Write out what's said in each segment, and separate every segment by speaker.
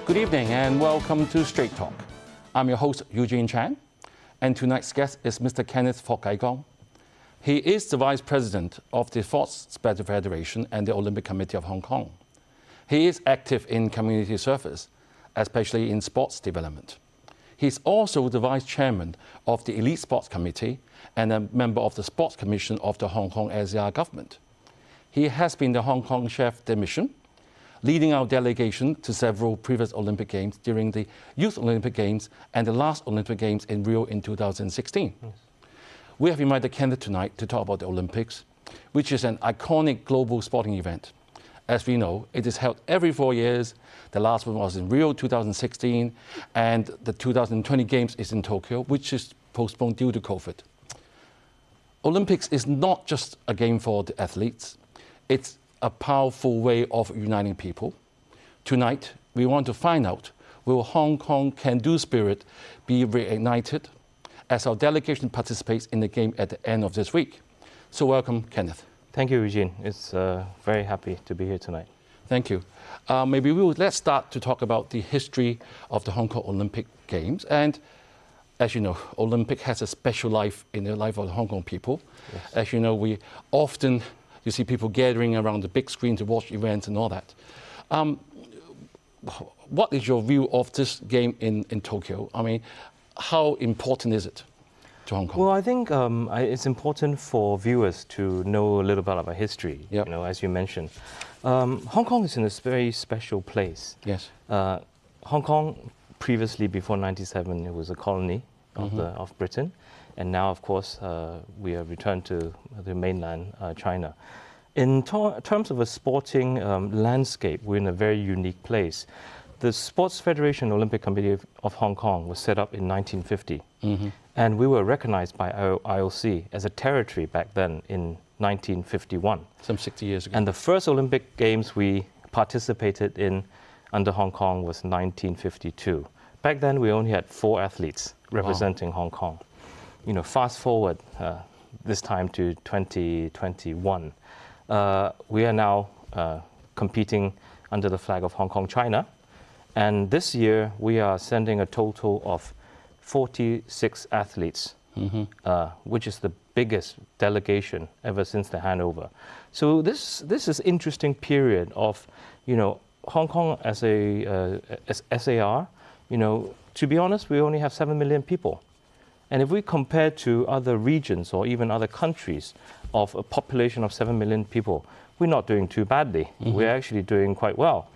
Speaker 1: Good evening and welcome to Straight Talk. I'm your host, Eugene Chan, and tonight's guest is Mr. Kenneth Gong. He is the Vice President of the Sports Federation and the Olympic Committee of Hong Kong. He is active in community service, especially in sports development. He's also the Vice Chairman of the Elite Sports Committee and a member of the Sports Commission of the Hong Kong SAR government. He has been the Hong Kong chef de mission, leading our delegation to several previous Olympic Games during the Youth Olympic Games and the last Olympic Games in Rio in 2016. Yes. We have invited Kenneth tonight to talk about the Olympics, which is an iconic global sporting event. As we know, it is held every 4 years. The last one was in Rio 2016, and the 2020 Games is in Tokyo, which is postponed due to COVID. Olympics is not just a game for the athletes. It's a powerful way of uniting people. Tonight, we want to find out, will Hong Kong can-do spirit be reignited as our delegation participates in the game at the end of this week? So welcome, Kenneth.
Speaker 2: Thank you, Eugene. It's very happy to be here tonight.
Speaker 1: Thank you. Let's start to talk about the history of the Hong Kong Olympic Games. And as you know, Olympic has a special life in the life of the Hong Kong people. Yes. As you know, you see people gathering around the big screen to watch events and all that. What is your view of this game in Tokyo? I mean, how important is it to Hong Kong?
Speaker 2: Well, I think it's important for viewers to know a little bit about history. Yep. You know, as you mentioned, Hong Kong is in a very special place.
Speaker 1: Yes.
Speaker 2: Hong Kong, previously before '97, it was a colony of Britain. And now, of course, we are returned to the mainland China. In terms of a sporting landscape, we're in a very unique place. The Sports Federation Olympic Committee of Hong Kong was set up in 1950. And we were recognized by IOC as a territory back then in 1951.
Speaker 1: Some 60 years ago.
Speaker 2: And the first Olympic Games we participated in under Hong Kong was 1952. Back then, we only had 4 athletes representing Hong Kong. You know, fast forward this time to 2021, we are now competing under the flag of Hong Kong, China. And this year, we are sending a total of 46 athletes, which is the biggest delegation ever since the handover. So this is interesting period of, you know, Hong Kong as SAR, you know, to be honest, we only have 7 million people. And if we compare to other regions or even other countries of a population of 7 million people, we're not doing too badly. We're actually doing quite well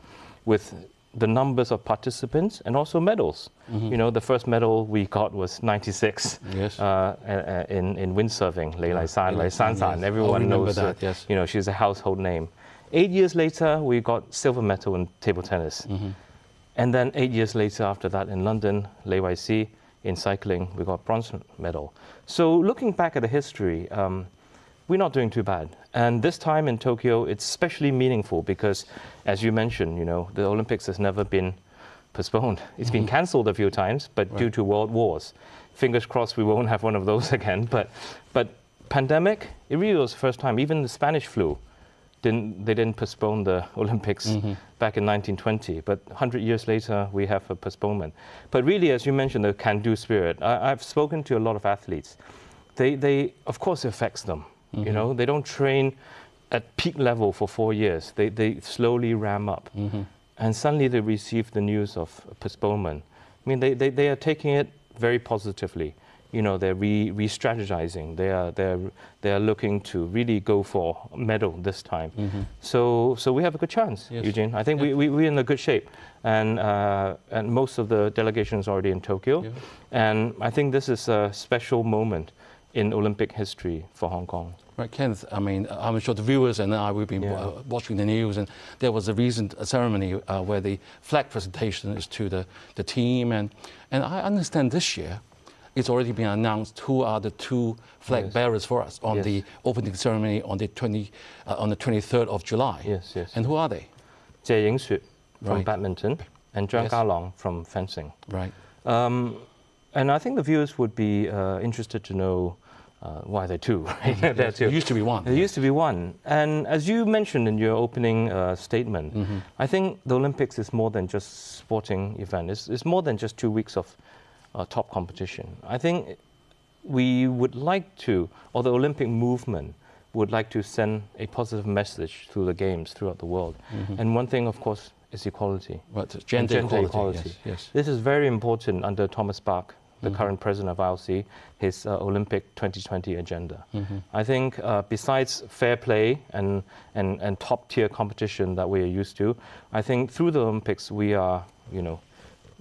Speaker 2: with the numbers of participants and also medals. You know, the first medal we got was 96
Speaker 1: yes.
Speaker 2: In windsurfing, Lei San,
Speaker 1: yes.
Speaker 2: everyone knows
Speaker 1: that, yes.
Speaker 2: You know, she's a household name. 8 years later, we got silver medal in table tennis. And then 8 years later after that in London, Lei Wai-si, in cycling, we got bronze medal. So looking back at the history, we're not doing too bad. And this time in Tokyo, it's especially meaningful because, as you mentioned, you know, the Olympics has never been postponed. It's been cancelled a few times, but due to world wars. Fingers crossed we won't have one of those again. But pandemic, it really was the first time. Even the Spanish flu, they didn't postpone the Olympics back in 1920, but 100 years later, we have a postponement. But really, as you mentioned, the can-do spirit. I've spoken to a lot of athletes. They of course, it affects them. You know, they don't train at peak level for 4 years. They slowly ram up. And suddenly they receive the news of postponement. I mean, they are taking it very positively. You know, they're re-strategizing. They are looking to really go for a medal this time. So we have a good chance, yes. Eugene. I think we're in a good shape, and most of the delegations already in Tokyo, and I think this is a special moment in Olympic history for Hong Kong.
Speaker 1: Right, Kenneth, I mean, I'm sure the viewers and I, we've been watching the news, and there was a recent ceremony where the flag presentation is to the team, and I understand this year it's already been announced who are the 2 flag bearers for us on the opening ceremony on the 23rd of July.
Speaker 2: Yes.
Speaker 1: And who are they?
Speaker 2: Jie Yingxue from badminton and Zhang Galong from fencing.
Speaker 1: Right.
Speaker 2: And I think the viewers would be interested to know Why are there two? Right? There are two.
Speaker 1: There used to be one.
Speaker 2: There used to be one. And as you mentioned in your opening statement, I think the Olympics is more than just sporting event. It's more than just 2 weeks of top competition. I think we would like to, or the Olympic movement would like to send a positive message through the games throughout the world. And one thing, of course, is equality.
Speaker 1: Right, gender equality. Yes.
Speaker 2: This is very important under Thomas Bach, the current president of IOC, his Olympic 2020 agenda. I think besides fair play and top-tier competition that we are used to, I think through the Olympics we are,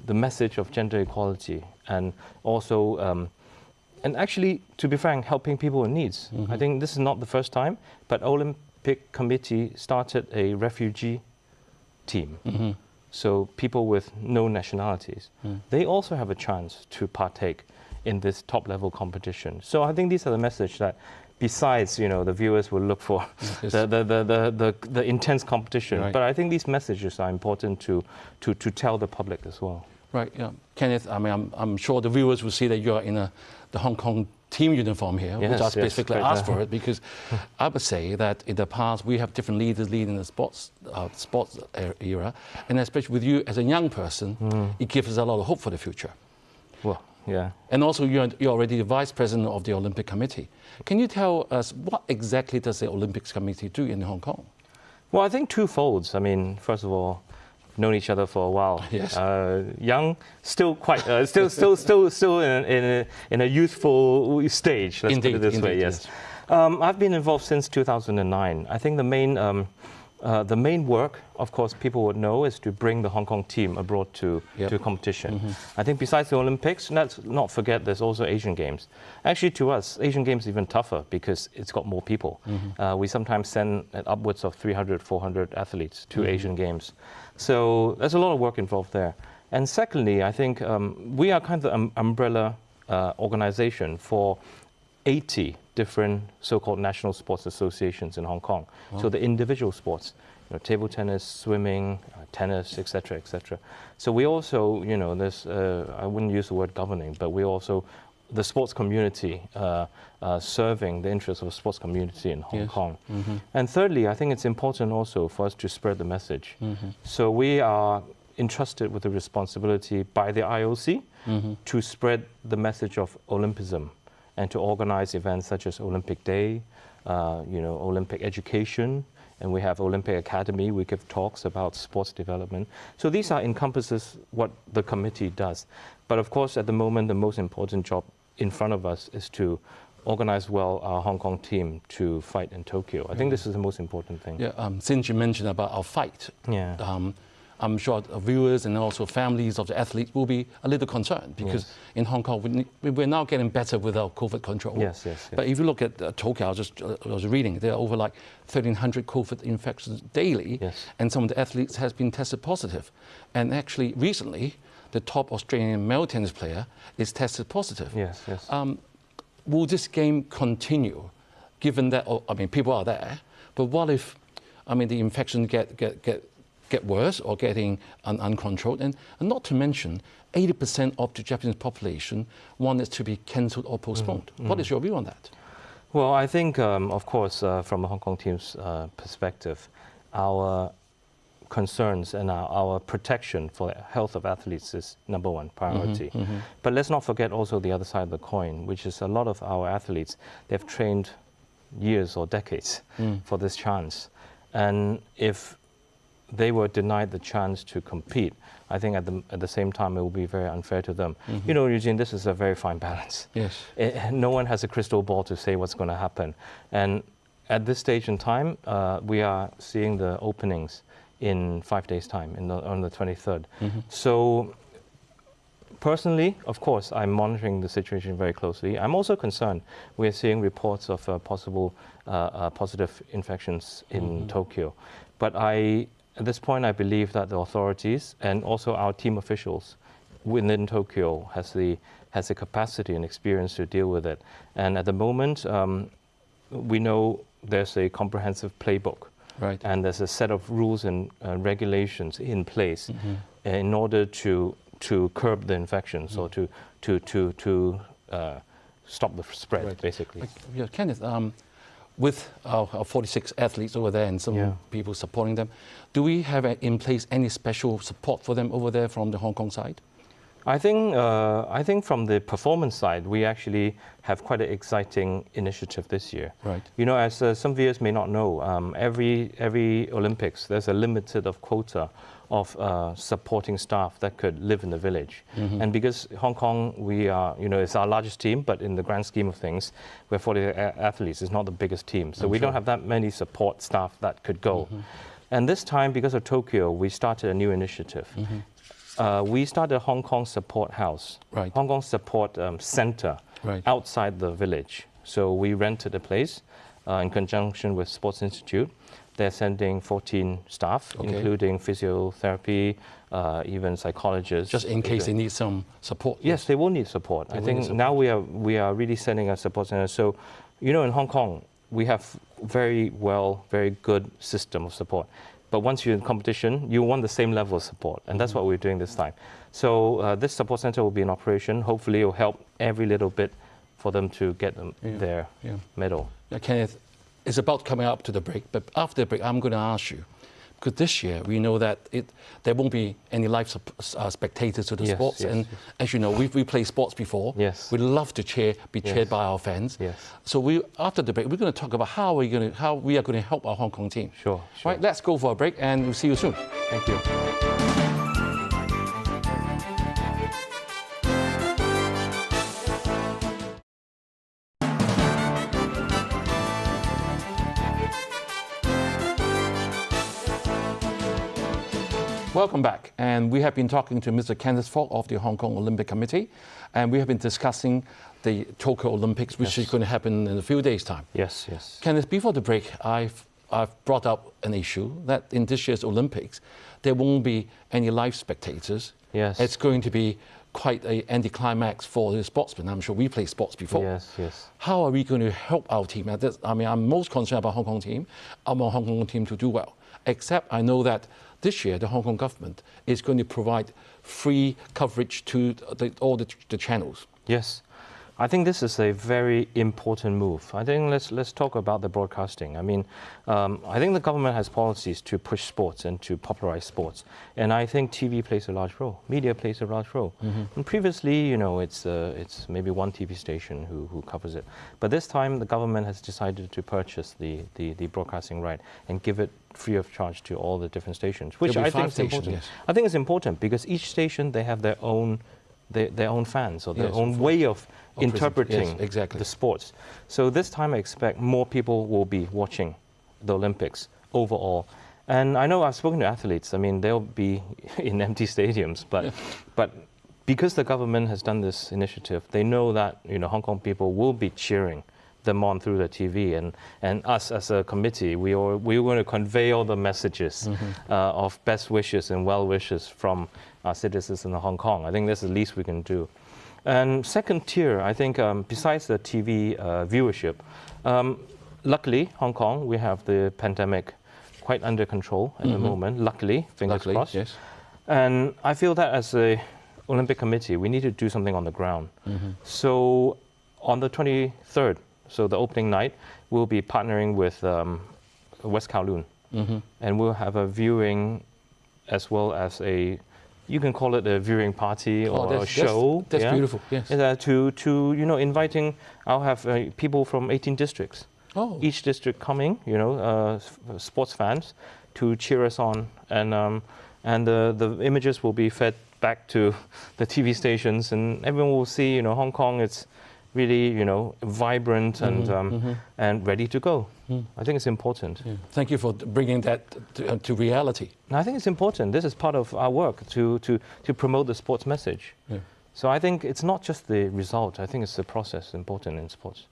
Speaker 2: the message of gender equality and also, and actually, to be frank, helping people in needs. I think this is not the first time, but Olympic Committee started a refugee team. So people with no nationalities, they also have a chance to partake in this top-level competition. So I think these are the message that, besides, the viewers will look for the intense competition.
Speaker 1: Right.
Speaker 2: But I think these messages are important to tell the public as well.
Speaker 1: Right, yeah. Kenneth, I mean, I'm sure the viewers will see that you're in the Hong Kong team uniform here,
Speaker 2: Yes,
Speaker 1: which I
Speaker 2: yes,
Speaker 1: specifically
Speaker 2: great.
Speaker 1: asked for it because I would say that in the past we have different leaders leading the sports era, and especially with you as a young person, it gives us a lot of hope for the future.
Speaker 2: Well, yeah.
Speaker 1: And also you're already the vice president of the Olympic Committee. Can you tell us what exactly does the Olympics Committee do in Hong Kong?
Speaker 2: Well, I think twofolds. I mean, first of all, known each other for a while.
Speaker 1: Yes.
Speaker 2: Young, still quite, still in a youthful stage. Let's put it this way. Yes. I've been involved since 2009. I think the main work, of course, people would know, is to bring the Hong Kong team abroad to competition. I think besides the Olympics, let's not forget there's also Asian Games. Actually, to us, Asian Games is even tougher because it's got more people. We sometimes send upwards of 300, 400 athletes to Asian Games. So there's a lot of work involved there. And secondly, I think we are kind of an umbrella organization for 80 different so-called national sports associations in Hong Kong. Wow. So the individual sports, table tennis, swimming, tennis, etc., etc. So we also, there's, I wouldn't use the word governing, but we also, the sports community, serving the interests of the sports community in Hong Kong. And thirdly, I think it's important also for us to spread the message. So we are entrusted with the responsibility by the IOC to spread the message of Olympism and to organize events such as Olympic Day, Olympic education, and we have Olympic Academy. We give talks about sports development. So these encompasses what the committee does. But of course, at the moment, the most important job in front of us is to organize well our Hong Kong team to fight in Tokyo. I think this is the most important thing.
Speaker 1: Yeah, since you mentioned about our fight, I'm sure the viewers and also families of the athletes will be a little concerned because in Hong Kong, we're now getting better with our COVID control.
Speaker 2: Yes.
Speaker 1: But if you look at Tokyo, I was reading, there are over like 1,300 COVID infections daily, and some of the athletes has been tested positive. And actually, recently, the top Australian male tennis player is tested positive.
Speaker 2: Yes.
Speaker 1: Will this game continue, given that, people are there, but what if, the infection get worse or getting uncontrolled? And not to mention, 80% of the Japanese population want it to be cancelled or postponed. What is your view on that?
Speaker 2: Well, I think, of course, from a Hong Kong team's perspective, our concerns and our protection for the health of athletes is number one priority. But let's not forget also the other side of the coin, which is a lot of our athletes, they've trained years or decades for this chance. And if they were denied the chance to compete, I think at the same time it will be very unfair to them. Eugene, this is a very fine balance.
Speaker 1: Yes.
Speaker 2: No one has a crystal ball to say what's going to happen. And at this stage in time, we are seeing the openings in 5 days' time, on the 23rd. So personally, of course, I'm monitoring the situation very closely. I'm also concerned. We're seeing reports of possible positive infections in Tokyo. But at this point, I believe that the authorities and also our team officials within Tokyo has the capacity and experience to deal with it. And at the moment, we know there's a comprehensive playbook.
Speaker 1: Right.
Speaker 2: And there's a set of rules and regulations in place in order to curb the infections or to stop the spread,
Speaker 1: Right.
Speaker 2: basically.
Speaker 1: Yeah, Kenneth, with our 46 athletes over there and some people supporting them, do we have in place any special support for them over there from the Hong Kong side?
Speaker 2: I think from the performance side, we actually have quite an exciting initiative this year.
Speaker 1: Right.
Speaker 2: You know, as some viewers may not know, every Olympics, there's a limited of quota of supporting staff that could live in the village. And because Hong Kong, we are, you know, it's our largest team, but in the grand scheme of things, we're 40 athletes, it's not the biggest team. So we don't have that many support staff that could go. And this time, because of Tokyo, we started a new initiative. We started a Hong Kong Support House, Hong Kong Support Center outside the village. So we rented a place in conjunction with Sports Institute. They're sending 14 staff, including physiotherapy, even psychologists.
Speaker 1: Just in case they need some support.
Speaker 2: Yes, they will need support. I think now we are really sending a support center. So, you know, in Hong Kong, we have very good system of support. But once you're in competition, you want the same level of support. And that's what we're doing this time. So this support center will be in operation. Hopefully it will help every little bit for them to get their medal.
Speaker 1: Kenneth, it's about coming up to the break. But after the break, I'm going to ask you, because this year we know that there won't be any live spectators to the sports. And as you know, we played sports before. We love to be cheered by our fans. So after the break, we're going to talk about how we are going to help our Hong Kong team.
Speaker 2: Sure.
Speaker 1: Right, let's go for a break and we'll see you soon.
Speaker 2: Thank you.
Speaker 1: Welcome back, and we have been talking to Mr. Kenneth Fok of the Hong Kong Olympic Committee, and we have been discussing the Tokyo Olympics, which is going to happen in a few days' time.
Speaker 2: Yes, yes.
Speaker 1: Kenneth, before the break, I've brought up an issue that in this year's Olympics, there won't be any live spectators.
Speaker 2: Yes.
Speaker 1: It's going to be quite an anticlimax for the sportsmen. I'm sure we played sports before.
Speaker 2: Yes, yes.
Speaker 1: How are we going to help our team? I mean, I'm most concerned about Hong Kong team. I want Hong Kong team to do well. Except I know that this year the Hong Kong government is going to provide free coverage to all the channels.
Speaker 2: Yes. I think this is a very important move. I think let's talk about the broadcasting. I mean, I think the government has policies to push sports and to popularize sports, and I think TV plays a large role. Media plays a large role. And previously, you know, it's maybe one TV station who covers it, but this time the government has decided to purchase the broadcasting right and give it free of charge to all the different stations, which I think is important. Yes. I think it's important because each station they have their own fans or their own way of interpreting the sports. So this time I expect more people will be watching the Olympics overall. And I know I've spoken to athletes, I mean, they'll be in empty stadiums, but because the government has done this initiative, they know that, you know, Hong Kong people will be cheering them on through the TV, and us as a committee, we want to convey all the messages of best wishes and well wishes from our citizens in Hong Kong. I think that's the least we can do. And second tier, I think besides the TV viewership, luckily Hong Kong, we have the pandemic quite under control at the moment. Luckily, fingers crossed. Yes. And I feel that as a Olympic Committee, we need to do something on the ground. So on the 23rd, so the opening night, we'll be partnering with West Kowloon, and we'll have a viewing as well as you can call it a viewing party or a show.
Speaker 1: That's beautiful. Yes.
Speaker 2: To you know, inviting, I'll have people from 18 districts. Each district coming, you know, sports fans, to cheer us on, and the images will be fed back to the TV stations, and everyone will see, you know, Hong Kong. It's really, you know, vibrant and ready to go. I think it's important.
Speaker 1: Thank you for bringing that to reality.
Speaker 2: And I think it's important. This is part of our work to promote the sports message. So I think it's not just the result. I think it's the process important in sports.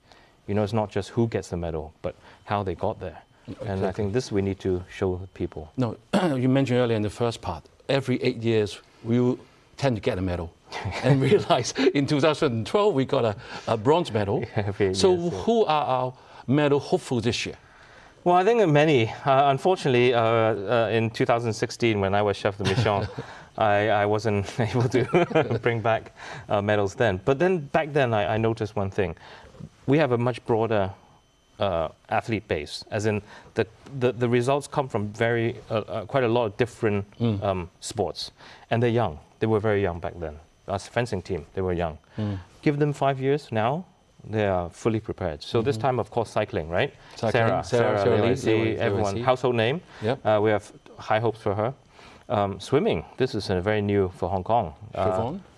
Speaker 2: You know, it's not just who gets the medal, but how they got there. And I think this we need to show people.
Speaker 1: No, you mentioned earlier in the first part, every 8 years we will tend to get a medal. And realize in 2012 we got a bronze medal. So who are our medal hopefuls this year?
Speaker 2: Well, I think many. Unfortunately, in 2016, when I was chef de mission, I wasn't able to bring back medals then. But then back then, I noticed one thing. We have a much broader athlete base, as in the results come from quite a lot of different sports. And they're young. They were very young back then. As a fencing team, they were young. Give them 5 years now, they are fully prepared. So this time, of course, cycling, right?
Speaker 1: Cycling,
Speaker 2: Sarah Lee, everyone, household name.
Speaker 1: Yep.
Speaker 2: We have high hopes for her. Swimming, this is very new for Hong Kong.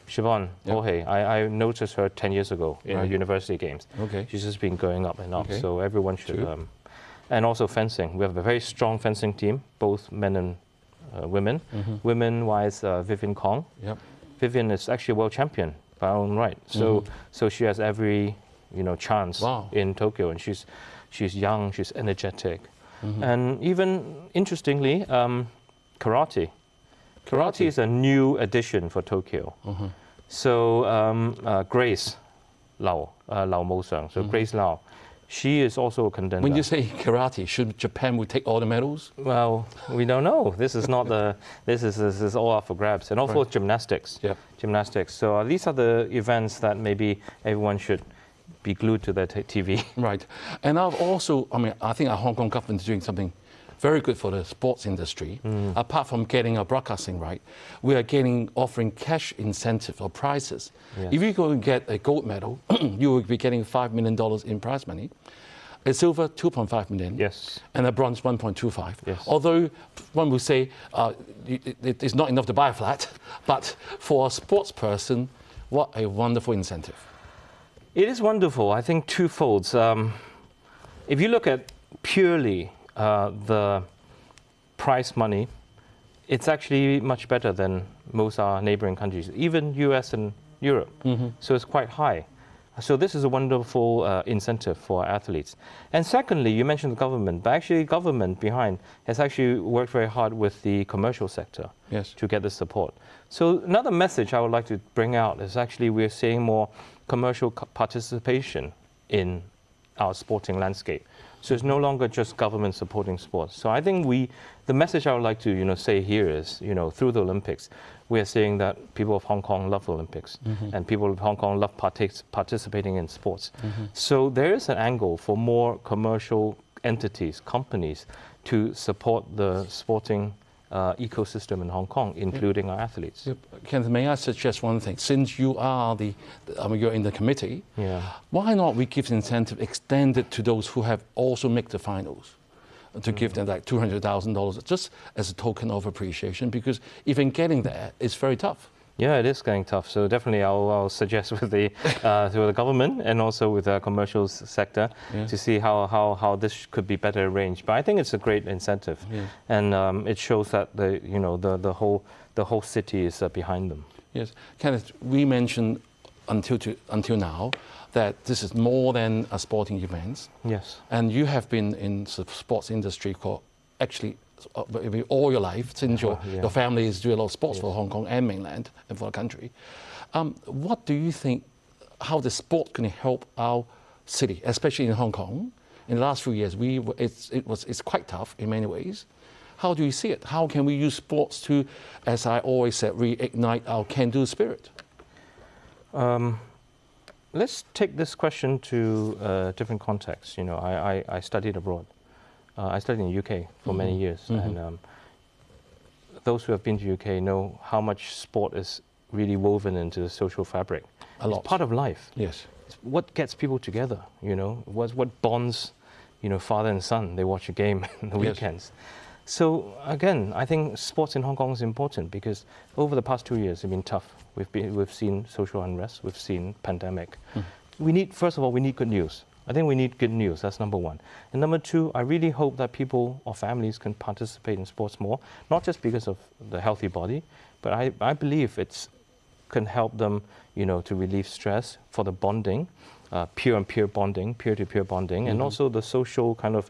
Speaker 2: Siobhan Ohe, I noticed her 10 years ago in the university games.
Speaker 1: Okay.
Speaker 2: She's just been going up and up, so everyone should.
Speaker 1: True.
Speaker 2: And also fencing. We have a very strong fencing team, both men and women. Women-wise, Vivian Kong.
Speaker 1: Yep.
Speaker 2: Vivian is actually a world champion by her own right. So she has every chance in Tokyo, and she's young, she's energetic, and even interestingly, karate. Karate is a new addition for Tokyo. So Grace Lau Mo Sang, so Grace Lau, she is also a contender.
Speaker 1: When you say karate, should Japan will take all the medals?
Speaker 2: Well, we don't know. This is not the. This is all up for grabs, and also gymnastics.
Speaker 1: Yep.
Speaker 2: Gymnastics. So these are the events that maybe everyone should be glued to their TV.
Speaker 1: Right, and I think our Hong Kong government is doing something very good for the sports industry. Apart from getting our broadcasting right, we are offering cash incentive or prizes.
Speaker 2: Yes.
Speaker 1: If you go and get a gold medal, you will be getting $5 million in prize money. A silver, 2.5 million.
Speaker 2: Yes.
Speaker 1: And a bronze, 1.25.
Speaker 2: Yes.
Speaker 1: Although one will say it's not enough to buy a flat, but for a sports person, what a wonderful incentive.
Speaker 2: It is wonderful. I think twofold. If you look at purely the prize money, it's actually much better than most our neighboring countries, even US and Europe. So it's quite high. So this is a wonderful incentive for athletes. And secondly, you mentioned the government, but actually government behind has actually worked very hard with the commercial sector to get the support. So another message I would like to bring out is actually we're seeing more commercial participation in our sporting landscape. So it's no longer just government supporting sports. So I think the message I would like to say here is, through the Olympics, we are seeing that people of Hong Kong love the Olympics, and people of Hong Kong love participating in sports. So there is an angle for more commercial entities, companies, to support the sporting ecosystem in Hong Kong, including our athletes.
Speaker 1: Kenneth, may I suggest one thing? Since you are you're in the committee, why not we give incentive extended to those who have also made the finals? To give them like $200,000 just as a token of appreciation, because even getting there is very tough.
Speaker 2: Yeah, it is getting tough. So definitely, I'll suggest with the government and also with the commercial sector to see how this could be better arranged. But I think it's a great incentive, and it shows that the whole city is behind them. Yes,
Speaker 1: Kenneth, we mentioned until now that this is more than a sporting event.
Speaker 2: Yes,
Speaker 1: and you have been in the sports industry for actually all your life, since your family is doing a lot of sports for Hong Kong and mainland and for the country. What do you think, how the sport can help our city, especially in Hong Kong? In the last few years, it's quite tough in many ways. How do you see it? How can we use sports to, as I always said, reignite our can-do spirit?
Speaker 2: Let's take this question to a different context. I studied abroad. I studied in the UK for many years, and those who have been to the UK know how much sport is really woven into the social fabric. It's part of life.
Speaker 1: Yes.
Speaker 2: It's what gets people together, what bonds, father and son. They watch a game on the weekends. So again, I think sports in Hong Kong is important because over the past 2 years, it's been tough. We've seen social unrest, we've seen pandemic. First of all, we need good news. I think we need good news, that's number one. And number two, I really hope that people or families can participate in sports more, not just because of the healthy body, but I believe it can help them, to relieve stress for the bonding, peer-on-peer bonding, peer-to-peer bonding, and also the social kind of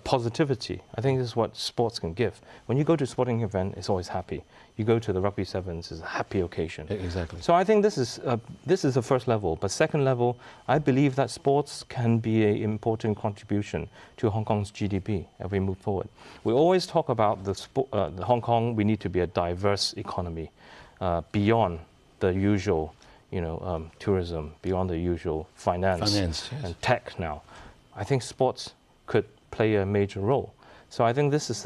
Speaker 2: positivity. I think this is what sports can give. When you go to a sporting event, it's always happy. You go to the rugby sevens, it's a happy occasion.
Speaker 1: Exactly.
Speaker 2: So I think this is the first level. But second level, I believe that sports can be an important contribution to Hong Kong's GDP as we move forward. We always talk about the Hong Kong. We need to be a diverse economy, beyond the usual, tourism, beyond the usual finance
Speaker 1: yes.
Speaker 2: and tech. Now, I think sports could play a major role. So I think this is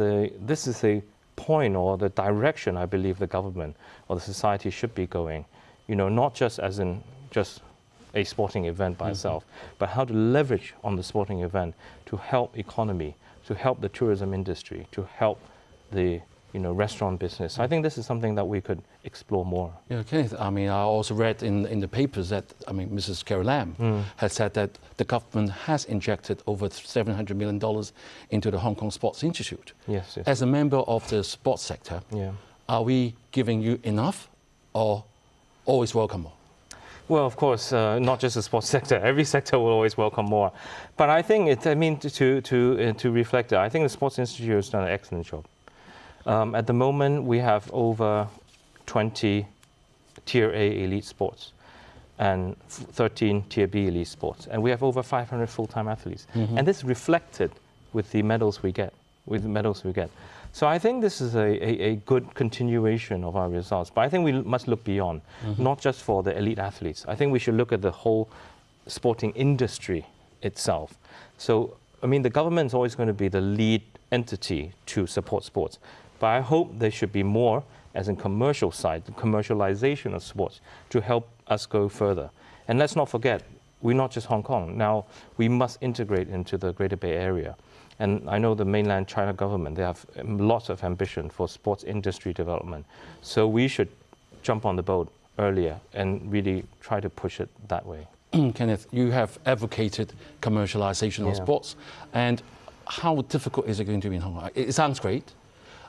Speaker 2: a point or the direction I believe the government or the society should be going, not just as in just a sporting event by itself, but how to leverage on the sporting event to help economy, to help the tourism industry, to help the restaurant business. I think this is something that we could explore more.
Speaker 1: Yeah, Kenneth, I also read in the papers that, Mrs. Carrie Lam has said that the government has injected over $700 million into the Hong Kong Sports Institute.
Speaker 2: Yes.
Speaker 1: As a member of the sports sector, are we giving you enough or always welcome more?
Speaker 2: Well, of course, not just the sports sector. Every sector will always welcome more. But I think to reflect that, I think the Sports Institute has done an excellent job. At the moment, we have over 20 Tier A elite sports and 13 Tier B elite sports. And we have over 500 full-time athletes. And this is reflected with the medals we get, So I think this is a good continuation of our results. But I think we must look beyond, not just for the elite athletes. I think we should look at the whole sporting industry itself. So, the government is always going to be the lead entity to support sports. But I hope there should be more, as in commercial side, the commercialization of sports, to help us go further. And let's not forget, we're not just Hong Kong. Now, we must integrate into the Greater Bay Area. And I know the mainland China government, they have lots of ambition for sports industry development. So we should jump on the boat earlier and really try to push it that way.
Speaker 1: Kenneth, you have advocated commercialization of sports. And how difficult is it going to be in Hong Kong? It sounds great.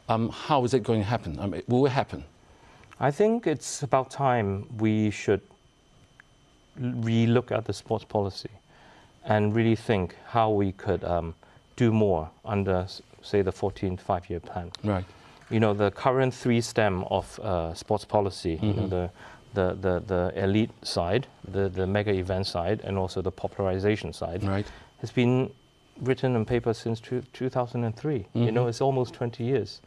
Speaker 1: How is it going to happen? Will it happen?
Speaker 2: I think it's about time we should re-look at the sports policy and really think how we could do more under, say, the 14th five-year plan.
Speaker 1: Right.
Speaker 2: The current three stem of sports policy, the elite side, the mega event side, and also the popularization side, has been written on paper since 2003. It's almost 20 years.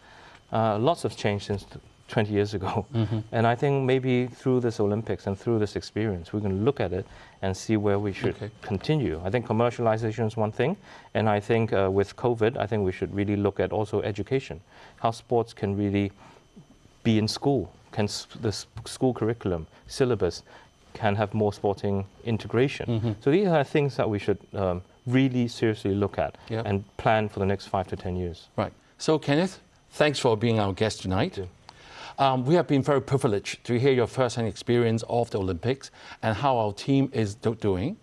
Speaker 2: Lots have changed since 20 years ago. And I think maybe through this Olympics and through this experience, we can look at it and see where we should continue. I think commercialization is one thing. And I think with COVID, I think we should really look at also education, how sports can really be in school. Can the school curriculum, syllabus, can have more sporting integration. So these are things that we should really seriously look at and plan for the next 5 to 10 years.
Speaker 1: Right. So, Kenneth, thanks for being our guest tonight. We have been very privileged to hear your first-hand experience of the Olympics and how our team is doing.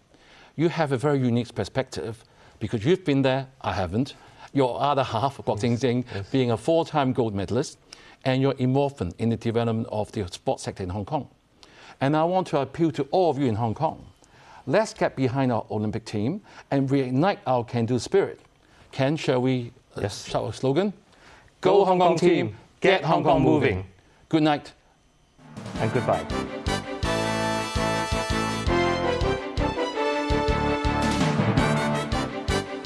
Speaker 1: You have a very unique perspective because you've been there, I haven't. Your other half, Kwok Ting Ting, being a 4-time gold medalist, and your involvement in the development of the sports sector in Hong Kong. And I want to appeal to all of you in Hong Kong. Let's get behind our Olympic team and reignite our can-do spirit. Ken, shall we shout a slogan? Go Hong Kong team, get Hong Kong moving. Good night.
Speaker 2: And goodbye.